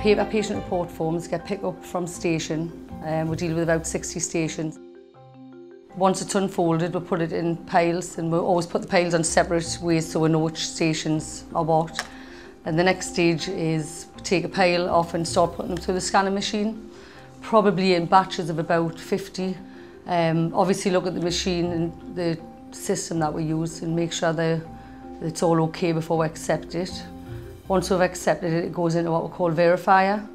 paper patient report forms get picked up from station. We deal with about 60 stations. Once it's unfolded, we put it in piles, and we always put the piles on separate ways so we know which stations are what. And the next stage is take a pile off and start putting them through the scanning machine, probably in batches of about 50. Obviously look at the machine and the system that we use and make sure that it's all okay before we accept it. Once we've accepted it, it goes into what we call verifier,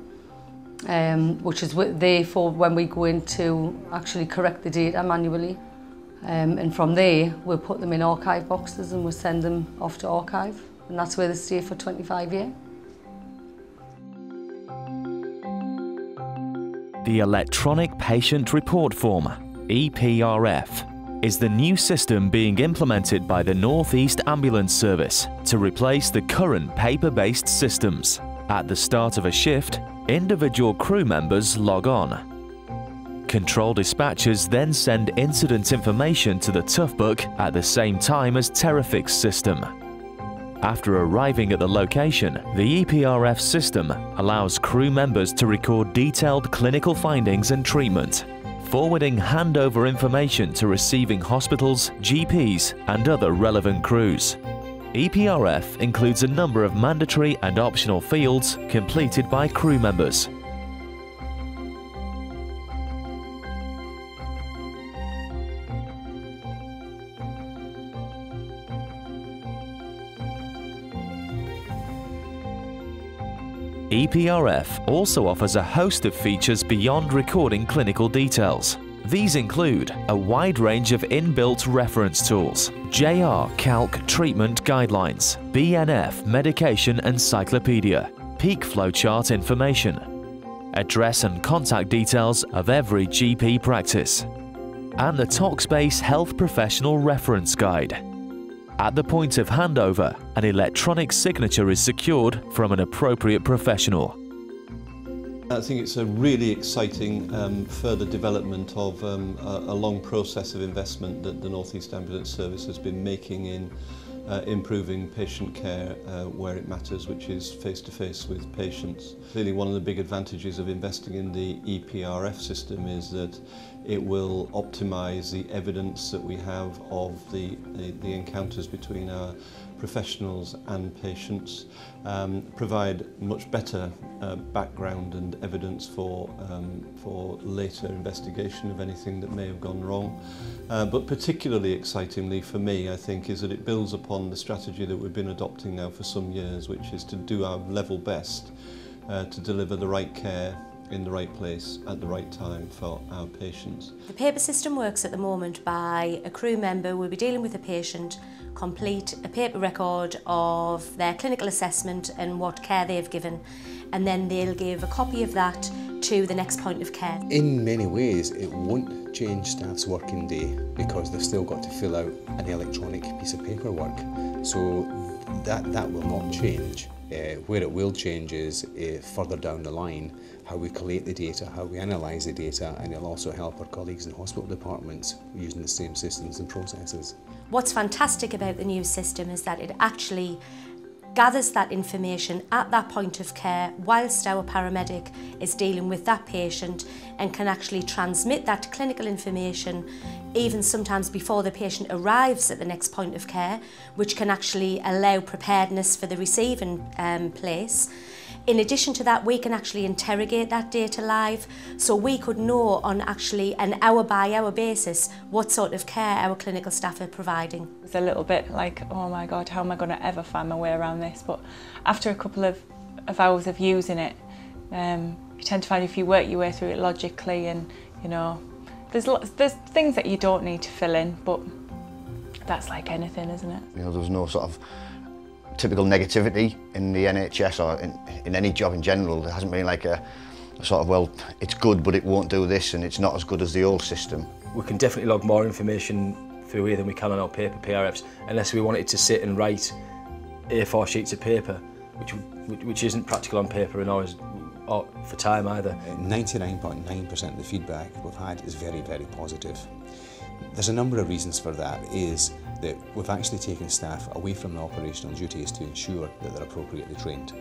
which is there for when we go in to actually correct the data manually. And from there, we'll put them in archive boxes and we'll send them off to archive. And that's where they stay for 25 years. The Electronic Patient Report Form, EPRF, is the new system being implemented by the North East Ambulance Service to replace the current paper-based systems. At the start of a shift, individual crew members log on. Control dispatchers then send incident information to the ToughBook at the same time as Terrafix system. After arriving at the location, the EPRF system allows crew members to record detailed clinical findings and treatment, forwarding handover information to receiving hospitals, GPs, and other relevant crews. EPRF includes a number of mandatory and optional fields completed by crew members. EPRF also offers a host of features beyond recording clinical details. These include a wide range of inbuilt reference tools, JR Calc treatment guidelines, BNF medication encyclopedia, peak flowchart information, address and contact details of every GP practice, and the Talkspace Health Professional Reference Guide. At the point of handover, an electronic signature is secured from an appropriate professional. I think it's a really exciting further development of a long process of investment that the North East Ambulance Service has been making in improving patient care where it matters, which is face-to-face with patients. Clearly one of the big advantages of investing in the EPRF system is that it will optimise the evidence that we have of the encounters between our professionals and patients, provide much better background and evidence for later investigation of anything that may have gone wrong. But particularly excitingly for me, I think, is that it builds upon the strategy that we've been adopting now for some years, which is to do our level best to deliver the right care in the right place at the right time for our patients. The paper system works at the moment by a crew member will be dealing with a patient, complete a paper record of their clinical assessment and what care they've given, and then they'll give a copy of that to the next point of care. In many ways it won't change staff's working day because they've still got to fill out an electronic piece of paperwork, so that will not change. Where it will change is further down the line, how we collate the data, how we analyse the data, and it'll also help our colleagues in hospital departments using the same systems and processes. What's fantastic about the new system is that it actually gathers that information at that point of care whilst our paramedic is dealing with that patient and can actually transmit that clinical information even sometimes before the patient arrives at the next point of care, which can actually allow preparedness for the receiving place. In addition to that, we can actually interrogate that data live, so we could know on actually an hour-by-hour basis what sort of care our clinical staff are providing. It's a little bit like, oh my God, how am I going to ever find my way around this? But after a couple of hours of using it, you tend to find if you work your way through it logically, and you know, there's things that you don't need to fill in, but that's like anything, isn't it? You know, there's no sort of typical negativity in the NHS or in any job in general. There hasn't been like a sort of, well, it's good but it won't do this and it's not as good as the old system. We can definitely log more information through here than we can on our paper PRFs, unless we wanted to sit and write A4 sheets of paper, which isn't practical on paper and or for time either. 99.9% of the feedback we've had is very, very positive. There's a number of reasons for that. Is that we've actually taken staff away from the operational duties to ensure that they're appropriately trained.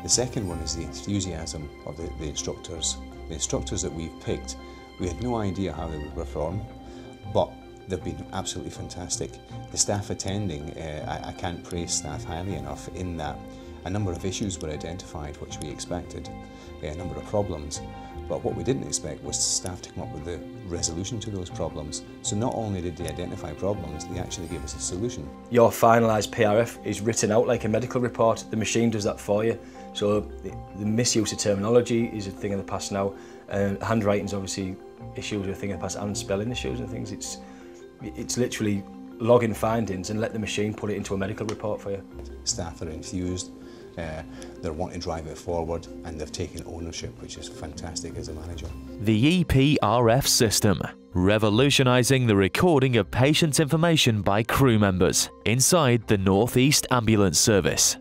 The second one is the enthusiasm of the instructors. The instructors that we've picked, we had no idea how they would perform, but they've been absolutely fantastic. The staff attending, I can't praise staff highly enough in that a number of issues were identified which we expected, a number of problems, but what we didn't expect was staff to come up with the resolution to those problems. So not only did they identify problems, they actually gave us a solution. Your finalised PRF is written out like a medical report. The machine does that for you. So the misuse of terminology is a thing of the past now. Handwriting's obviously issues are a thing of the past, and spelling issues and things. It's literally logging findings and let the machine put it into a medical report for you. Staff are enthused. They're wanting to drive it forward, and they've taken ownership, which is fantastic as a manager. The EPRF system, revolutionising the recording of patients' information by crew members inside the North East Ambulance Service.